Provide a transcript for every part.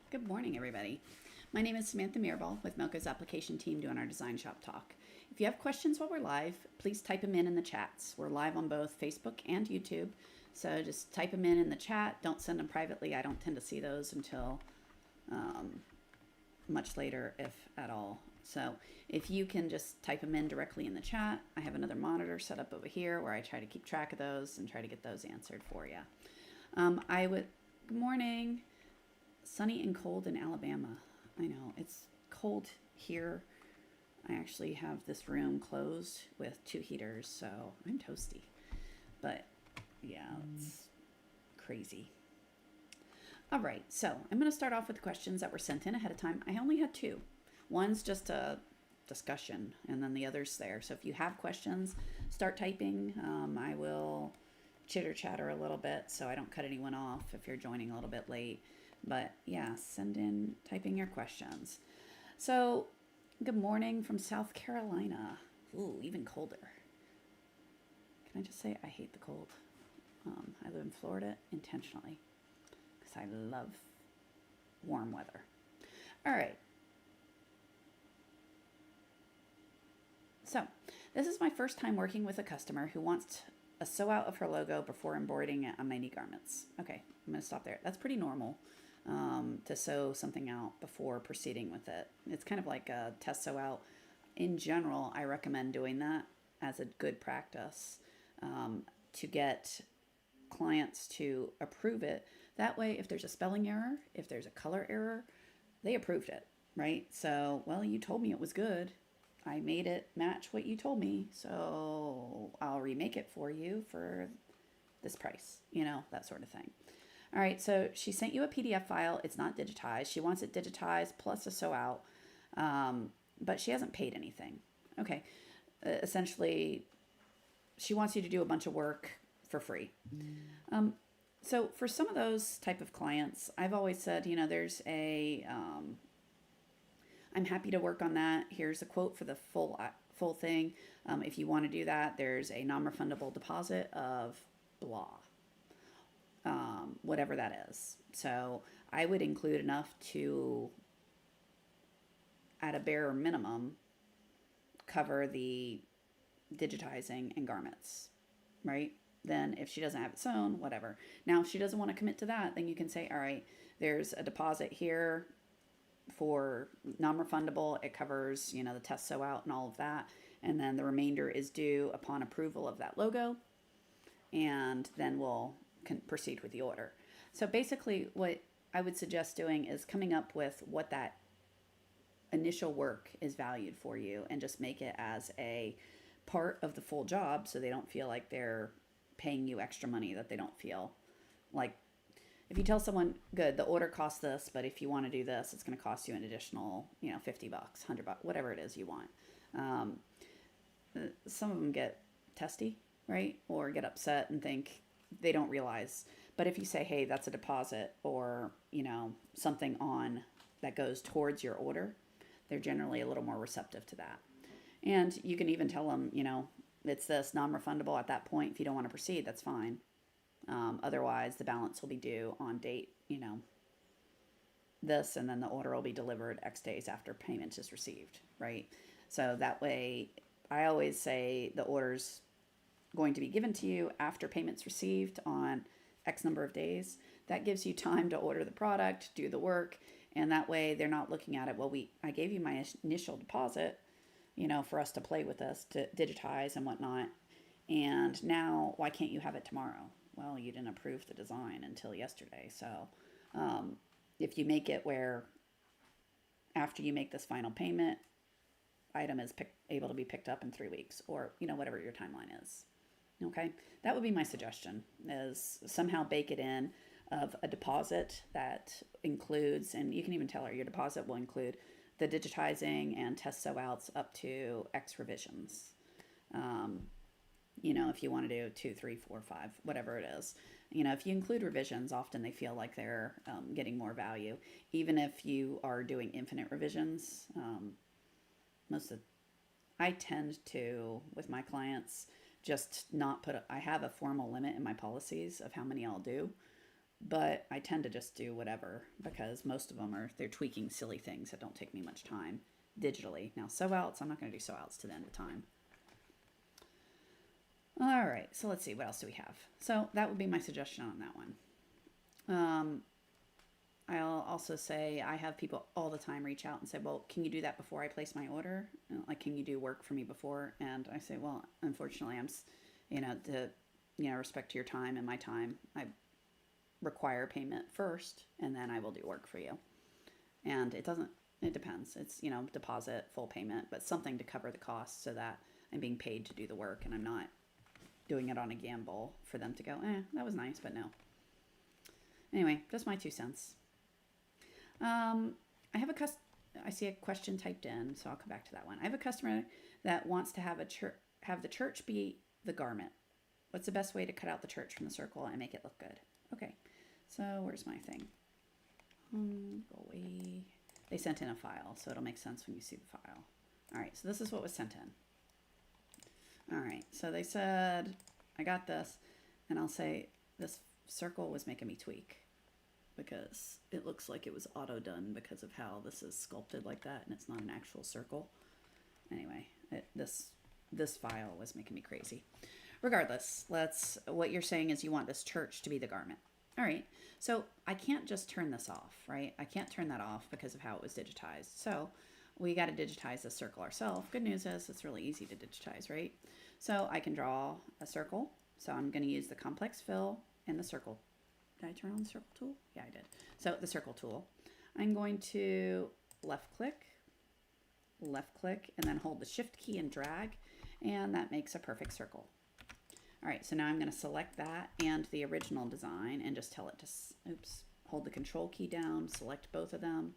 Good morning, everybody. My name is Samantha Mirabal with Melco's application team doing our DesignShop Talk. If you have questions while we're live, please type them in the chats. We're live on both Facebook and YouTube, so just type them in the chat. Don't send them privately. I don't tend to see those until much later, if at all. So if you can just type them in directly in the chat, I have another monitor set up over here where I try to keep track of those and try to get those answered for you. Good morning. Sunny and cold in Alabama. I know it's cold here. I actually have this room closed with 2 heaters, so I'm toasty. But yeah, it's crazy. All right, so I'm going to start off with the questions that were sent in ahead of time. I only had 2. One's just a discussion, and then the other's there. So if you have questions, start typing. I will chitter chatter a little bit so I don't cut anyone off if you're joining a little bit late. But yeah, type in your questions. So, good morning from South Carolina. Ooh, even colder. Can I just say I hate the cold? I live in Florida intentionally because I love warm weather. All right. So, this is my first time working with a customer who wants a sew out of her logo before embroidering it on my knee garments. Okay, I'm going to stop there. That's pretty normal. To sew something out before proceeding with it. It's kind of like a test sew out. In general, I recommend doing that as a good practice to get clients to approve it. That way, if there's a spelling error, if there's a color error, they approved it, right? So, well, you told me it was good. I made it match what you told me, so I'll remake it for you for this price, that sort of thing. All right, so she sent you a PDF file. It's not digitized. She wants it digitized plus a sew out, but she hasn't paid anything. Okay, essentially, she wants you to do a bunch of work for free. So for some of those type of clients, I've always said, there's I'm happy to work on that. Here's a quote for the full thing. If you want to do that, there's a non-refundable deposit of blah. Whatever that is. So I would include enough to, at a bare minimum, cover the digitizing and garments, right? Then if she doesn't have it sewn, whatever. Now, if she doesn't want to commit to that, then you can say, all right, there's a deposit here for non-refundable. It covers, the test sew out and all of that. And then the remainder is due upon approval of that logo. And then we'll can proceed with the order. So basically what I would suggest doing is coming up with what that initial work is valued for you and just make it as a part of the full job so they don't feel like they're paying you extra money that they don't feel like. If you tell someone, good, the order costs this, but if you want to do this, it's going to cost you an additional, $50, $100, whatever it is you want. Some of them get testy, right? Or get upset and think they don't realize. But if you say, hey, that's a deposit or, something on that goes towards your order, they're generally a little more receptive to that. And you can even tell them, it's this non-refundable at that point. If you don't want to proceed, that's fine. Otherwise, the balance will be due on date, this, and then the order will be delivered X days after payment is received, right? So that way, I always say the order's going to be given to you after payment's received on X number of days. That gives you time to order the product, do the work, and that way they're not looking at it, well, I gave you my initial deposit, for us to play with this, to digitize and whatnot, and now why can't you have it tomorrow? Well, you didn't approve the design until yesterday. So if you make it where after you make this final payment, item is able to be picked up in 3 weeks or, whatever your timeline is. Okay, that would be my suggestion, is somehow bake it in of a deposit that includes, and you can even tell her your deposit will include the digitizing and test sew outs up to X revisions. If you want to do 2, 3, 4, 5, whatever it is. If you include revisions, often they feel like they're getting more value. Even if you are doing infinite revisions, I tend to, with my clients, just not I have a formal limit in my policies of how many I'll do. but I tend to just do whatever because most of them they're tweaking silly things that don't take me much time digitally. Now sew outs, I'm not going to do sew outs to the end of time. All right, so let's see, what else do we have? So that would be my suggestion on that one. I'll also say I have people all the time reach out and say, well, can you do that before I place my order? Like, can you do work for me before? And I say, well, unfortunately, respect to your time and my time, I require payment first, and then I will do work for you. And it depends. It's, deposit, full payment, but something to cover the cost so that I'm being paid to do the work and I'm not doing it on a gamble for them to go, that was nice, but no. Anyway, just my 2 cents. I see a question typed in, so I'll come back to that one. I have a customer that wants to have the church be the garment. What's the best way to cut out the church from the circle and make it look good? Okay, so where's my thing? Go away. They sent in a file, so it'll make sense when you see the file. All right, so this is what was sent in. All right, so they said, I got this, and I'll say this circle was making me tweak because it looks like it was auto done because of how this is sculpted like that, and it's not an actual circle. Anyway, this file was making me crazy. Regardless, what you're saying is you want this church to be the garment. All right, so I can't just turn this off, right? I can't turn that off because of how it was digitized. So we got to digitize this circle ourselves. Good news is it's really easy to digitize, right? So I can draw a circle. So I'm going to use the complex fill and the circle. Did I turn on the circle tool? Yeah, I did. So the circle tool. I'm going to left click, and then hold the shift key and drag, and that makes a perfect circle. All right, so now I'm going to select that and the original design and just tell it to, hold the control key down, select both of them,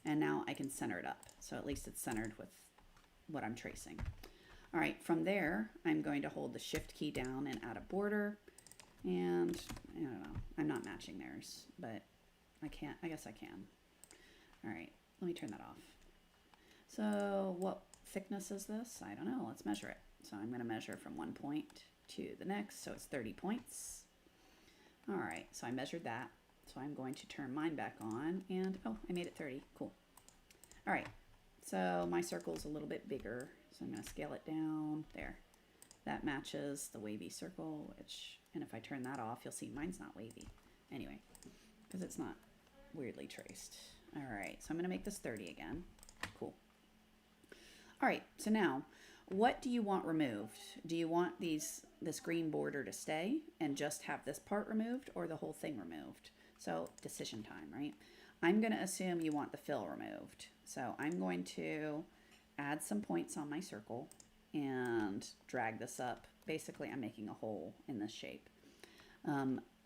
and now I can center it up. So at least it's centered with what I'm tracing. All right, from there, I'm going to hold the shift key down and add a border. And I don't know, I'm not matching theirs, but I guess I can. All right, let me turn that off. So what thickness is this? I don't know, let's measure it. So I'm gonna measure from one point to the next, so it's 30 points. All right, so I measured that. So I'm going to turn mine back on and, oh, I made it 30, cool. All right, so my circle's a little bit bigger, so I'm gonna scale it down, there. That matches the wavy circle, and if I turn that off, you'll see mine's not wavy. Anyway, because it's not weirdly traced. All right, so I'm gonna make this 30 again, cool. All right, so now, what do you want removed? Do you want this green border to stay and just have this part removed, or the whole thing removed? So decision time, right? I'm gonna assume you want the fill removed. So I'm going to add some points on my circle and drag this up. Basically, I'm making a hole in this shape.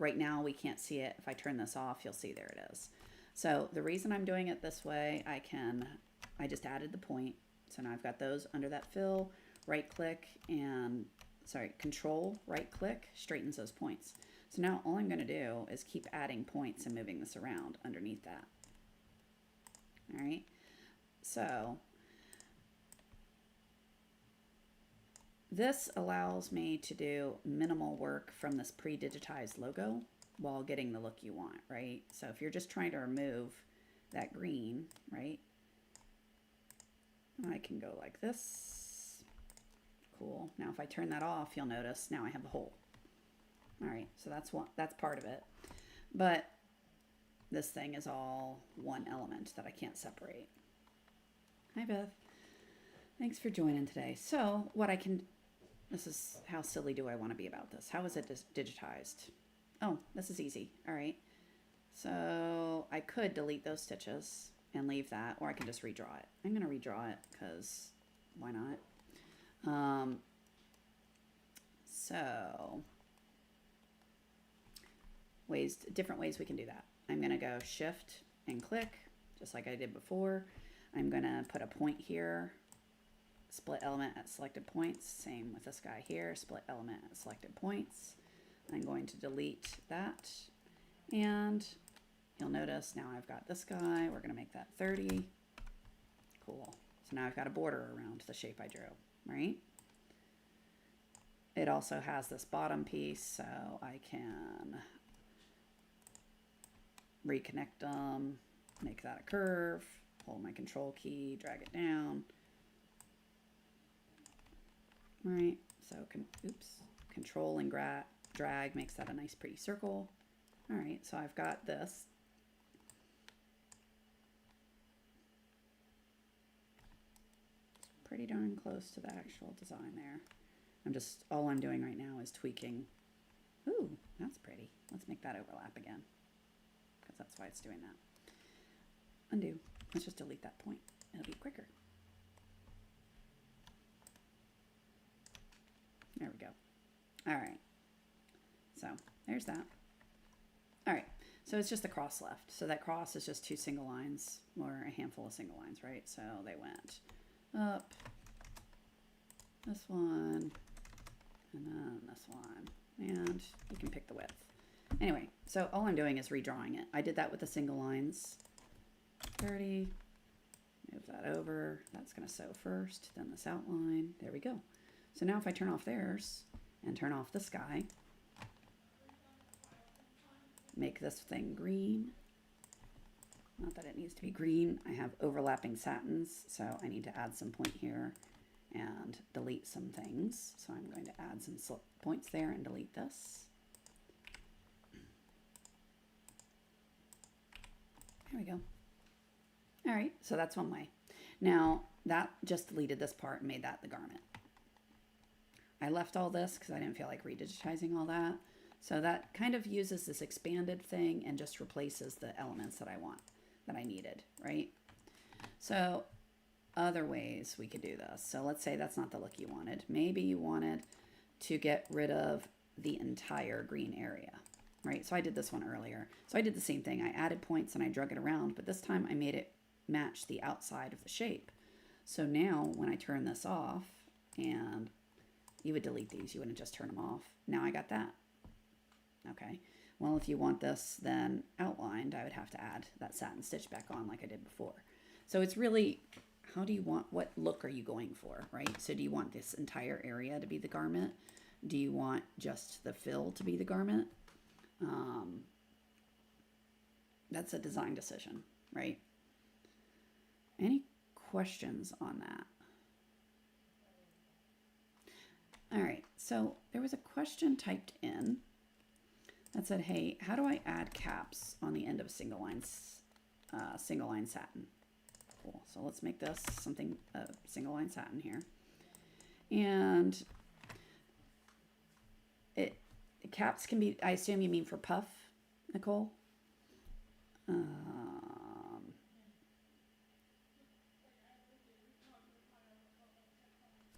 Right now, we can't see it. If I turn this off, you'll see there it is. So the reason I'm doing it this way, I just added the point. So now I've got those under that fill, control, right click, straightens those points. So now all I'm gonna do is keep adding points and moving this around underneath that. All right, so this allows me to do minimal work from this pre-digitized logo while getting the look you want, right? So if you're just trying to remove that green, right, I can go like this. Cool. Now if I turn that off, you'll notice now I have a hole. All right, so that's part of it. But this thing is all one element that I can't separate. Hi, Beth. Thanks for joining today. So this is how silly do I want to be about this? How is it digitized? Oh, this is easy. All right. So I could delete those stitches and leave that, or I can just redraw it. I'm going to redraw it because why not? So different ways we can do that. I'm going to go shift and click just like I did before. I'm going to put a point here. Split element at selected points. Same with this guy here. Split element at selected points. I'm going to delete that. And you'll notice now I've got this guy. We're going to make that 30. Cool. So now I've got a border around the shape I drew, right? It also has this bottom piece, so I can reconnect them, make that a curve, hold my control key, drag it down. All right, so control and drag makes that a nice pretty circle. All right, so I've got this. Pretty darn close to the actual design there. All I'm doing right now is tweaking. Ooh, that's pretty. Let's make that overlap again, because that's why it's doing that. Undo. Let's just delete that point. It'll be quicker. There we go. All right. So there's that. All right. So it's just the cross left. So that cross is just 2 single lines, or a handful of single lines, right? So they went up, this one, and then this one, and you can pick the width. Anyway, so all I'm doing is redrawing it. I did that with the single lines. 30, move that over. That's going to sew first, then this outline. There we go. So now if I turn off theirs and turn off the sky, make this thing green. Not that it needs to be green. I have overlapping satins, so I need to add some point here and delete some things. So I'm going to add some slip points there and delete this. There we go. All right, so that's one way. Now that just deleted this part and made that the garment. I left all this because I didn't feel like redigitizing all that. So that kind of uses this expanded thing and just replaces the elements that I want, that I needed, right? So other ways we could do this. So let's say that's not the look you wanted. Maybe you wanted to get rid of the entire green area, right? So I did this one earlier. So I did the same thing. I added points and I drug it around, but this time I made it match the outside of the shape. So now when I turn this off, and you would delete these, you wouldn't just turn them off. Now I got that. Okay, well, if you want this then outlined, I would have to add that satin stitch back on like I did before. So it's really, how do you want, what look are you going for, right? So do you want this entire area to be the garment? Do you want just the fill to be the garment? That's a design decision, right? Any questions on that? All right, so there was a question typed in that said, hey, how do I add caps on the end of a single line satin? Cool, so let's make this something, single line satin here. And caps can be, I assume you mean for puff, Nicole?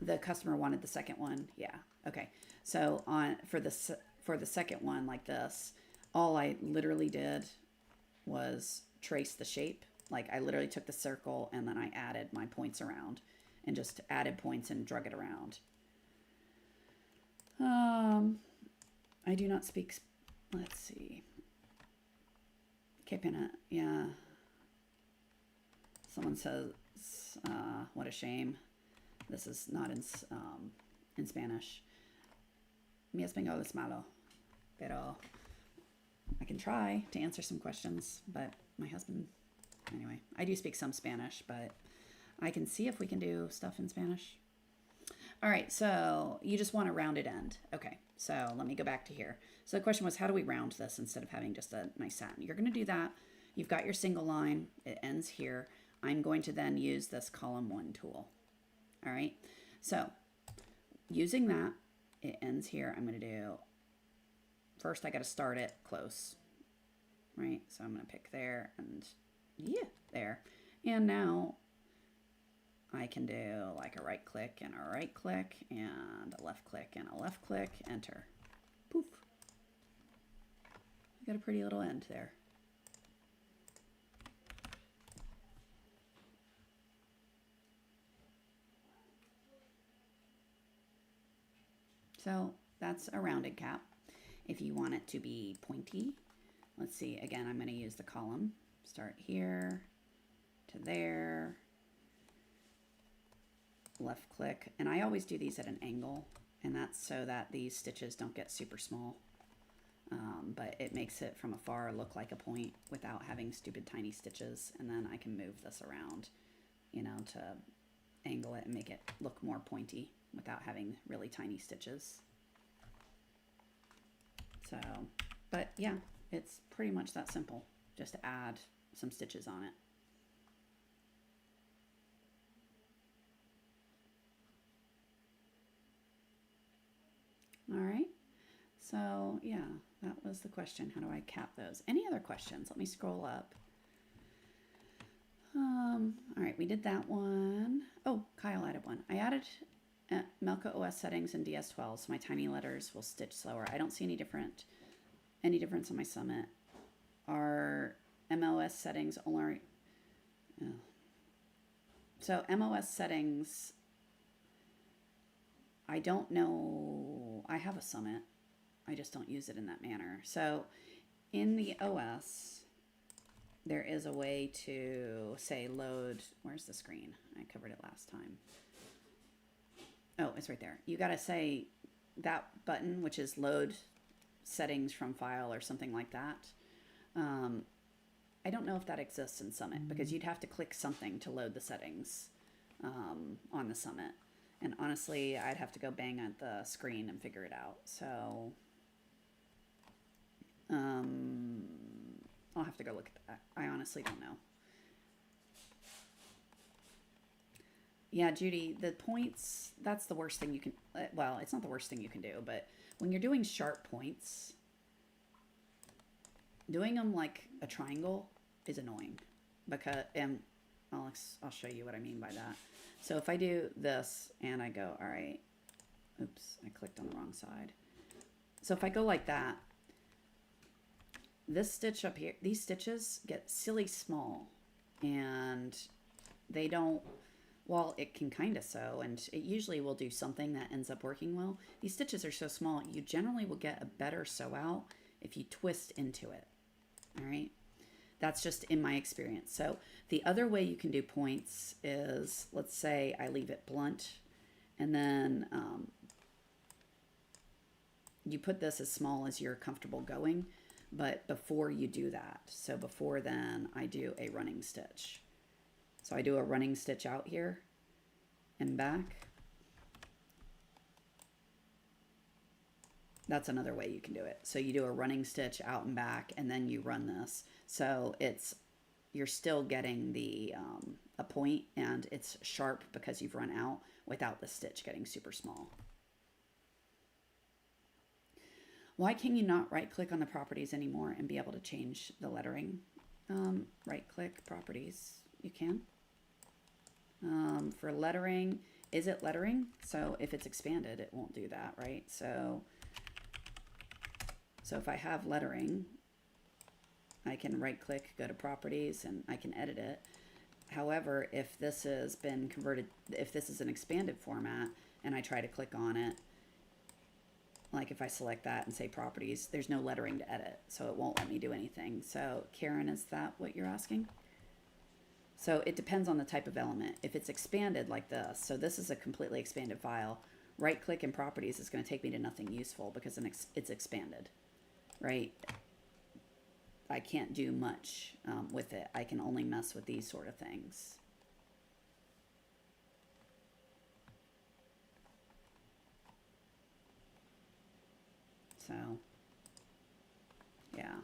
The customer wanted the second one. Yeah. Okay. So for the second one like this, all I literally did was trace the shape. Like I literally took the circle and then I added my points around and just added points and drug it around. I do not speak, let's see. Kepina, yeah. Someone says, what a shame. This is not in Spanish. Mi español es malo, pero I can try to answer some questions, but my husband, anyway, I do speak some Spanish, but I can see if we can do stuff in Spanish. All right, so you just want a rounded end. Okay, so let me go back to here. So the question was, how do we round this instead of having just a nice satin? You're going to do that. You've got your single line. It ends here. I'm going to then use this column 1 tool. All right, so using that, it ends here. I'm going to do, first I got to start it close, right? So I'm going to pick there and yeah, there. And now I can do like a right click and a right click and a left click and a left click, enter. Poof. I got a pretty little end there. So that's a rounded cap. If you want it to be pointy, let's see, again, I'm going to use the column. Start here to there, left click, and I always do these at an angle, and that's so that these stitches don't get super small. but it makes it from afar look like a point without having stupid tiny stitches. And then I can move this around, you know, to angle it and make it look more pointy without having really tiny stitches. So, but yeah, it's pretty much that simple. Just add some stitches on it. All right. So yeah, that was the question. How do I cap those? Any other questions? Let me scroll up. All right, we did that one. Oh, Kyle added one. I added Melka OS settings in DS12, so my tiny letters will stitch slower. I don't see any difference on my Summit. Are MOS settings only? Oh. So MOS settings, I don't know. I have a Summit. I just don't use it in that manner. So in the OS, there is a way to say load. Where's the screen? I covered it last time. Oh, it's right there. You got to say that button, which is load settings from file or something like that. I don't know if that exists in Summit because you'd have to click something to load the settings on the Summit. And honestly, I'd have to go bang at the screen and figure it out. So I'll have to go look at that. I honestly don't know. Yeah, Judy, the points, that's the worst thing you can, well, it's not the worst thing you can do, but when you're doing sharp points, doing them like a triangle is annoying because, and I'll show you what I mean by that. So if I do this and I go, all right, oops, I clicked on the wrong side. So if I go like that, this stitch up here, these stitches get silly small and they don't, well, it can kind of sew and it usually will do something that ends up working well. These stitches are so small, you generally will get a better sew out if you twist into it. All right. That's just in my experience. So the other way you can do points is, let's say I leave it blunt and then you put this as small as you're comfortable going, but before you do that, so before then I do a running stitch. So I do a running stitch out here and back. That's another way you can do it. So you do a running stitch out and back, and then you run this. So you're still getting the a point, and it's sharp because you've run out without the stitch getting super small. Why can you not right-click on the properties anymore and be able to change the lettering? Right-click properties, you can. For lettering, is it lettering? So if it's expanded, it won't do that, right? So if I have lettering, I can right-click, go to properties, and I can edit it. However, if this has been converted, if this is an expanded format, and I try to click on it, like if I select that and say properties, there's no lettering to edit, so it won't let me do anything. So Karen, is that what you're asking? So it depends on the type of element. If it's expanded like this, so this is a completely expanded file, right click in properties is going to take me to nothing useful because it's expanded, right? I can't do much with it. I can only mess with these sort of things. So, yeah.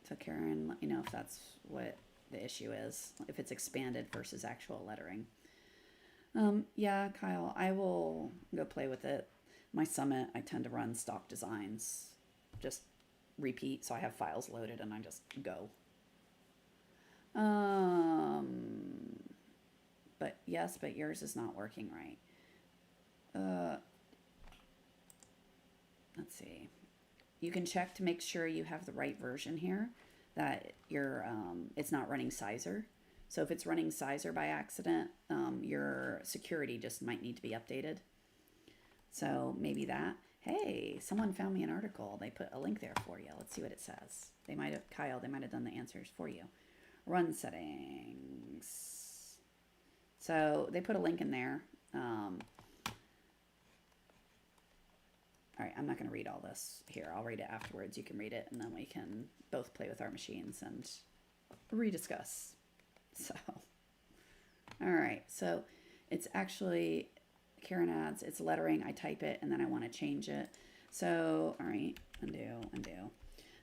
So Karen, let me know if that's what the issue is, if it's expanded versus actual lettering. Yeah, Kyle, I will go play with it. My Summit, I tend to run stock designs, just repeat, so I have files loaded and I just go. But yes, but yours is not working right. Let's see. You can check to make sure you have the right version here, that it's not running Sizer. So if it's running Sizer by accident, your security just might need to be updated. So maybe that. Hey, someone found me an article. They put a link there for you. Let's see what it says. Kyle, they might have done the answers for you. Run settings. So they put a link in there. All right, I'm not going to read all this here. I'll read it afterwards. You can read it, and then we can both play with our machines and rediscuss. So, all right, so it's actually, Karen adds, it's lettering. I type it, and then I want to change it. So, all right, undo.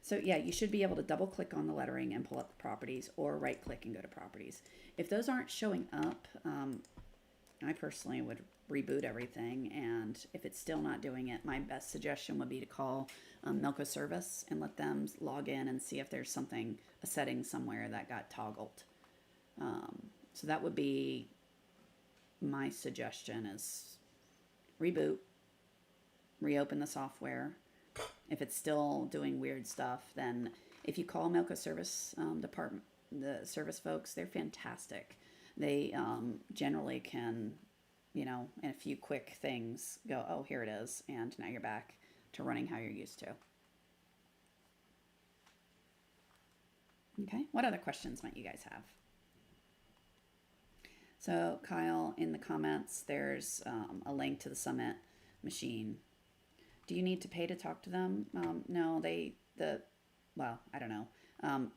So yeah, you should be able to double click on the lettering and pull up the properties, or right click and go to properties. If those aren't showing up, I personally would reboot everything, and if it's still not doing it, my best suggestion would be to call Milko Service and let them log in and see if there's something, a setting somewhere that got toggled. So that would be my suggestion, is reboot, reopen the software. If it's still doing weird stuff, then if you call Milko Service department, the service folks, they're fantastic. They generally can, you know, in a few quick things go, oh, here it is, and now you're back to running how you're used to. Okay, what other questions might you guys have? So Kyle, in the comments, there's a link to the Summit machine. Do you need to pay to talk to them? No, well, I don't know.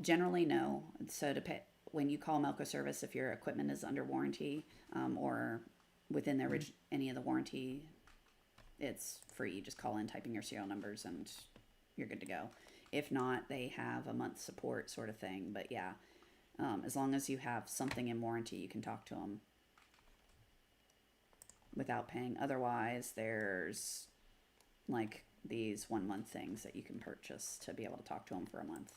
Generally, no. So to pay, when you call Milko Service, if your equipment is under warranty or within the any of the warranty, it's free. You just call in, typing your serial numbers, and you're good to go. If not, they have a month support sort of thing. But yeah, as long as you have something in warranty, you can talk to them without paying. Otherwise, there's like these 1 month things that you can purchase to be able to talk to them for a month.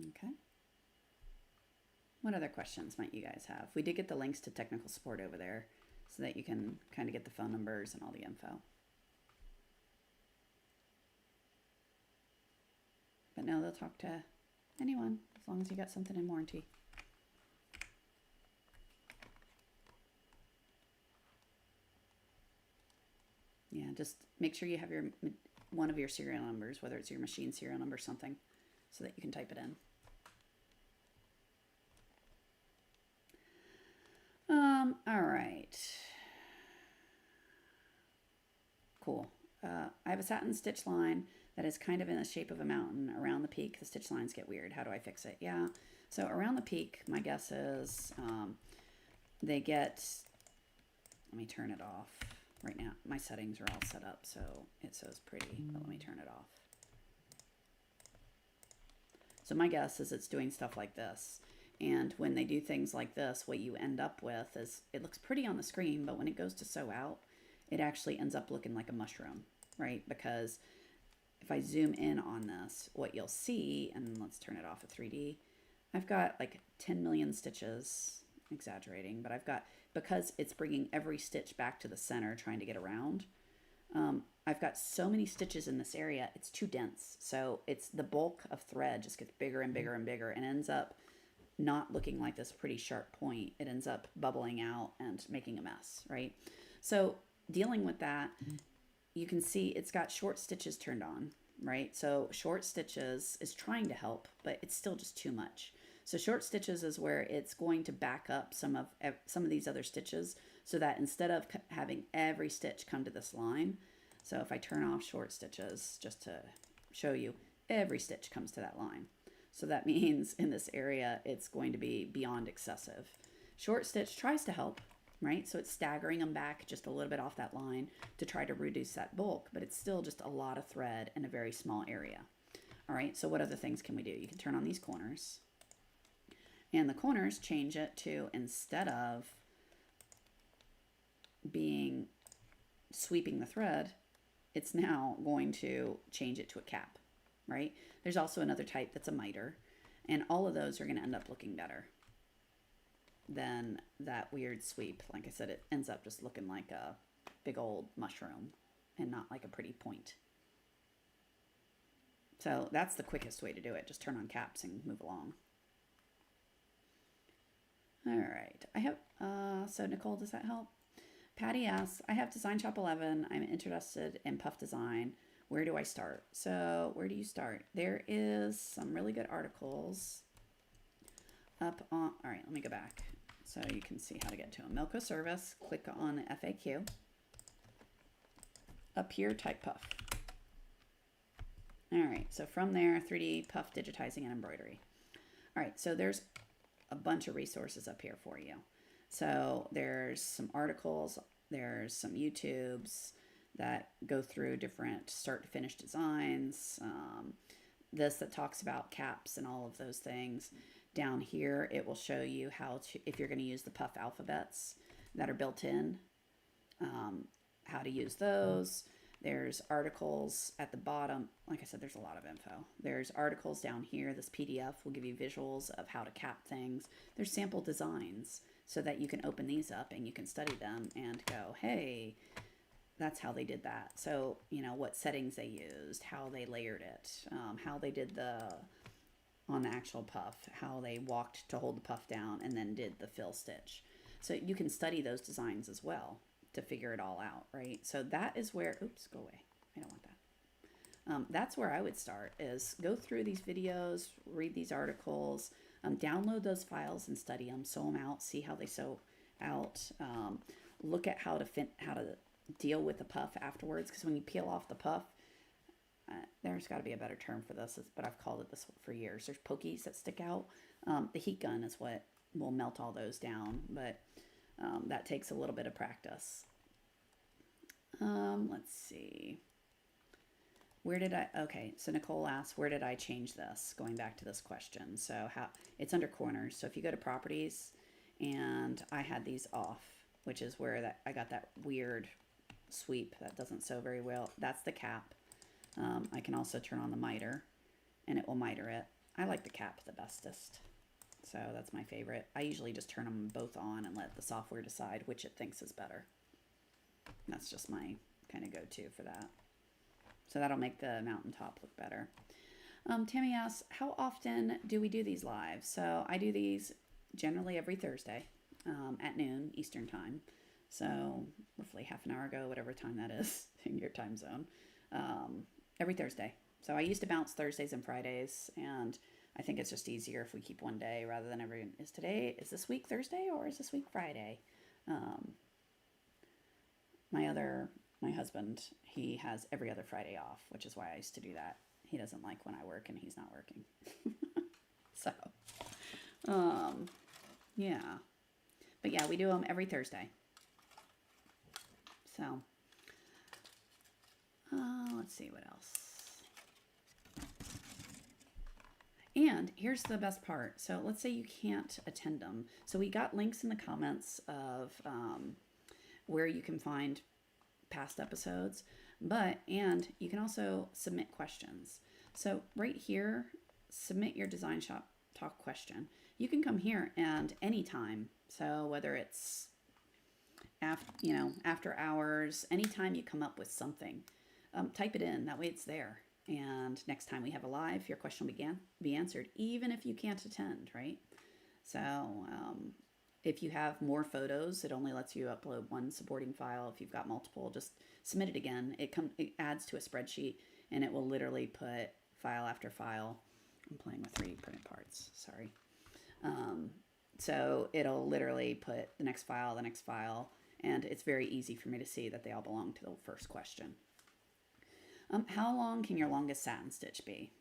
Okay. What other questions might you guys have? We did get the links to technical support over there so that you can kind of get the phone numbers and all the info. But no, they'll talk to anyone as long as you got something in warranty. Yeah, just make sure you have one of your serial numbers, whether it's your machine serial number or something, so that you can type it in. All right. Cool. I have a satin stitch line that is kind of in the shape of a mountain around the peak. The stitch lines get weird. How do I fix it? Yeah. So around the peak, my guess is they get, let me turn it off. Right now, my settings are all set up, so it says pretty, but let me turn it off. So my guess is it's doing stuff like this. And when they do things like this, what you end up with is, it looks pretty on the screen, but when it goes to sew out, it actually ends up looking like a mushroom, right? Because if I zoom in on this, what you'll see, and let's turn it off at 3D, I've got like 10 million stitches, exaggerating, but I've got, because it's bringing every stitch back to the center, trying to get around, I've got so many stitches in this area, it's too dense. So it's the bulk of thread just gets bigger and bigger and bigger, and ends up not looking like this pretty sharp point. It ends up bubbling out and making a mess, right? So dealing with that, you can see it's got short stitches turned on, right? So short stitches is trying to help, but it's still just too much. So short stitches is where it's going to back up some of these other stitches, so that instead of having every stitch come to this line, so if I turn off short stitches, just to show you, every stitch comes to that line. So that means in this area, it's going to be beyond excessive. Short stitch tries to help, right? So it's staggering them back just a little bit off that line to try to reduce that bulk, but it's still just a lot of thread in a very small area. All right, so what other things can we do? You can turn on these corners. And the corners, change it to, instead of being sweeping the thread, it's now going to change it to a cap, right? There's also another type that's a miter, and all of those are going to end up looking better than that weird sweep. Like I said, it ends up just looking like a big old mushroom and not like a pretty point. So that's the quickest way to do it. Just turn on caps and move along. All right, I have, so Nicole, does that help? Patty asks, I have DesignShop 11. I'm interested in puff design. Where do I start? So where do you start? There is some really good articles up on, all right, let me go back so you can see how to get to them. Milko service, click on the FAQ. Up here, type puff. All right, so from there, 3D puff, digitizing, and embroidery. All right, so there's a bunch of resources up here for you. So there's some articles, there's some YouTubes that go through different start to finish designs, this that talks about caps and all of those things. Down here, it will show you how to, if you're going to use the puff alphabets that are built in, how to use those. There's articles at the bottom. Like I said, there's a lot of info. There's articles down here. This PDF will give you visuals of how to cap things. There's sample designs so that you can open these up and you can study them and go, hey, that's how they did that. So, you know, what settings they used, how they layered it, how they did on the actual puff, how they walked to hold the puff down and then did the fill stitch. So you can study those designs as well to figure it all out, right? So that is where, oops, go away. I don't want that. That's where I would start, is go through these videos, read these articles, download those files and study them, sew them out, see how they sew out, look at how to deal with the puff afterwards, because when you peel off the puff, there's got to be a better term for this, but I've called it this for years. There's pokies that stick out. The heat gun is what will melt all those down, but that takes a little bit of practice. Let's see. Okay, so Nicole asks, where did I change this? Going back to this question. So it's under corners. So if you go to properties, and I had these off, which is where I got that weird sweep that doesn't sew very well. That's the cap. I can also turn on the miter and it will miter it. I like the cap the bestest. So that's my favorite. I usually just turn them both on and let the software decide which it thinks is better. That's just my kind of go-to for that. So that'll make the mountaintop look better. Tammy asks, how often do we do these live? So I do these generally every Thursday at noon Eastern time. So roughly half an hour ago, whatever time that is in your time zone, every Thursday. So I used to bounce Thursdays and Fridays, and I think it's just easier if we keep one day rather than is this week Thursday or is this week Friday? My husband, he has every other Friday off, which is why I used to do that. He doesn't like when I work and he's not working. So, yeah. But yeah, we do them every Thursday. So, let's see what else. And here's the best part. So let's say you can't attend them. So we got links in the comments of where you can find past episodes, and you can also submit questions. So right here, submit your DesignShop Talk question. You can come here and anytime. So whether it's after hours, anytime you come up with something, type it in. That way it's there. And next time we have a live, your question will be answered, even if you can't attend, right? So if you have more photos, it only lets you upload one supporting file. If you've got multiple, just submit it again. It adds to a spreadsheet, and it will literally put file after file. I'm playing with 3D printed parts, sorry. So it'll literally put the next file, and it's very easy for me to see that they all belong to the first question. How long can your longest satin stitch be?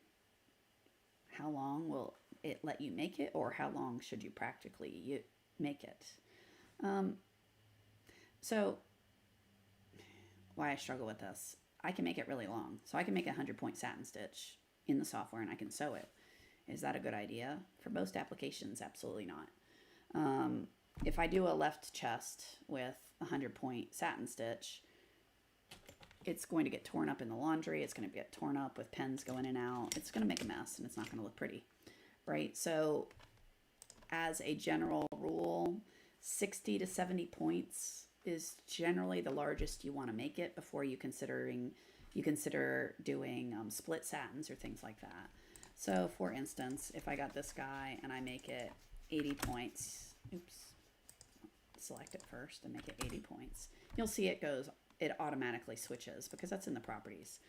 How long will it let you make it, or how long should you practically make it? So why I struggle with this, I can make it really long. So I can make a 100-point satin stitch in the software and I can sew it. Is that a good idea? For most applications, absolutely not. If I do a left chest with a 100-point satin stitch, it's going to get torn up in the laundry. It's going to get torn up with pens going in and out. It's going to make a mess and it's not going to look pretty, right? So as a general rule, 60 to 70 points is generally the largest you want to make it before you consider doing split satins or things like that. So for instance, if I got this guy and I make it 80 points, select it first and make it 80 points, you'll see it automatically switches because that's in the properties.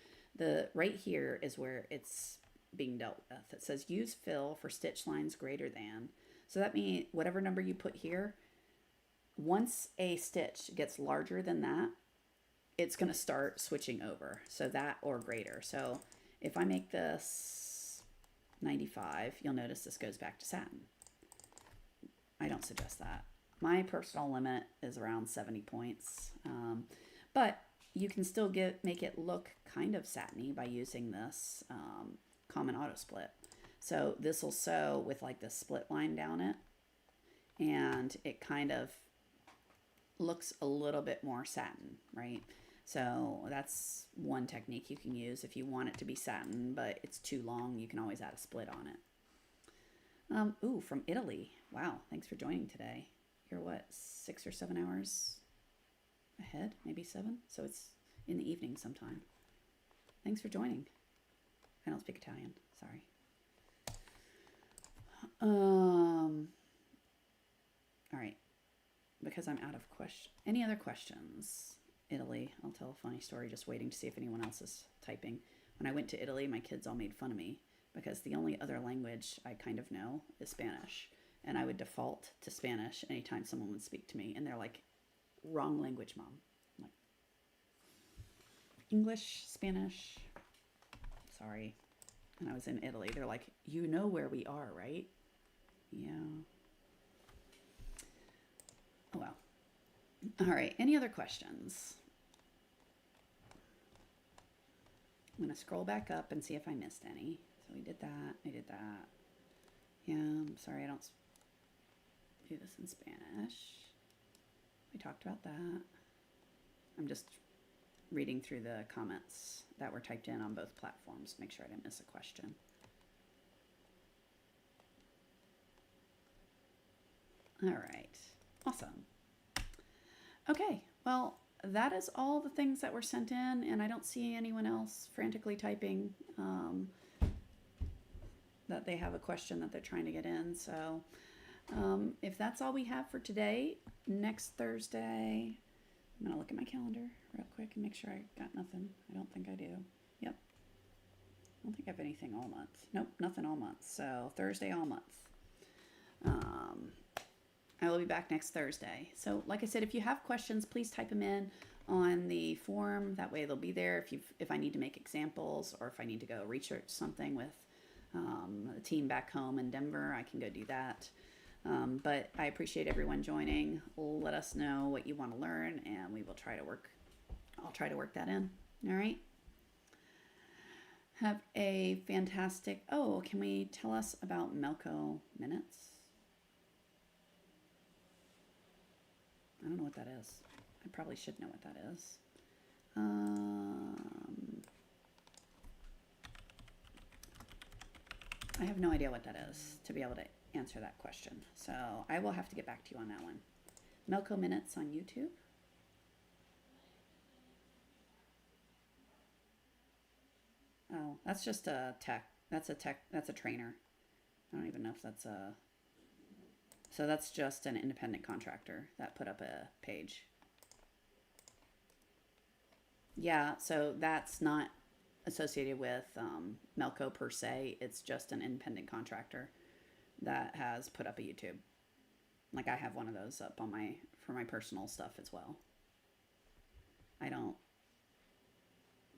Right here is where it's being dealt with. It says use fill for stitch lines greater than So that means whatever number you put here, once a stitch gets larger than that, it's going to start switching over. So that or greater. So if I make this 95, you'll notice this goes back to satin. I don't suggest that. My personal limit is around 70 points. But you can still make it look kind of satiny by using this common auto split. So this will sew with like this split line down it, and it kind of looks a little bit more satin, right? So that's one technique you can use if you want it to be satin, but it's too long. You can always add a split on it. Ooh, from Italy. Wow, thanks for joining today. You're what, 6 or 7 hours ahead? Maybe 7? So it's in the evening sometime. Thanks for joining. I don't speak Italian, sorry. All right, because I'm out of any other questions? Italy, I'll tell a funny story, just waiting to see if anyone else is typing. When I went to Italy, my kids all made fun of me because the only other language I kind of know is Spanish. And I would default to Spanish anytime someone would speak to me. And they're like, wrong language, Mom. I'm like, English, Spanish, sorry. And I was in Italy. They're like, you know where we are, right? Yeah. Oh, well. All right. Any other questions? I'm going to scroll back up and see if I missed any. So we did that. I did that. Yeah, I'm sorry I don't do this in Spanish. We talked about that. I'm just reading through the comments that were typed in on both platforms. Make sure I didn't miss a question. All right. Awesome. Okay. Well, that is all the things that were sent in, and I don't see anyone else frantically typing that they have a question that they're trying to get in. So if that's all we have for today, next Thursday, I'm going to look at my calendar real quick and make sure I got nothing. I don't think I do. Yep. I don't think I have anything all month. Nope, nothing all month. So Thursday all month. I will be back next Thursday. So like I said, if you have questions, please type them in on the form. That way they'll be there if I need to make examples or if I need to go research something with the team back home in Denver, I can go do that. But I appreciate everyone joining. Let us know what you want to learn and we will try to work. I'll try to work that in. All right. Have a fantastic, can we tell us about Melco minutes? I don't know what that is. I probably should know what that is. I have no idea what that is to be able to answer that question. So I will have to get back to you on that one. Melco minutes on YouTube. Oh, that's just a tech. That's a trainer. I don't even know if that's a... So that's just an independent contractor that put up a page. Yeah, so that's not associated with Melco per se. It's just an independent contractor that has put up a YouTube. Like I have one of those up on for my personal stuff as well. I don't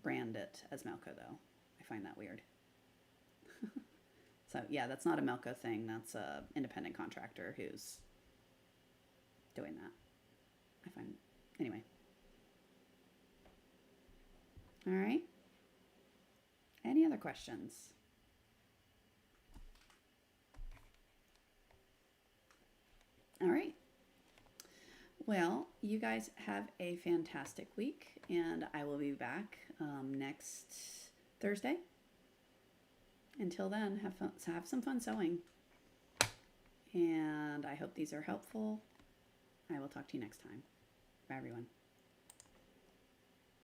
brand it as Melco though. I find that weird. So yeah, that's not a Melco thing. That's a independent contractor who's doing that. I find, anyway. All right. Any other questions? All right. Well, you guys have a fantastic week, and I will be back next Thursday. Until then, have some fun sewing. And I hope these are helpful. I will talk to you next time. Bye, everyone.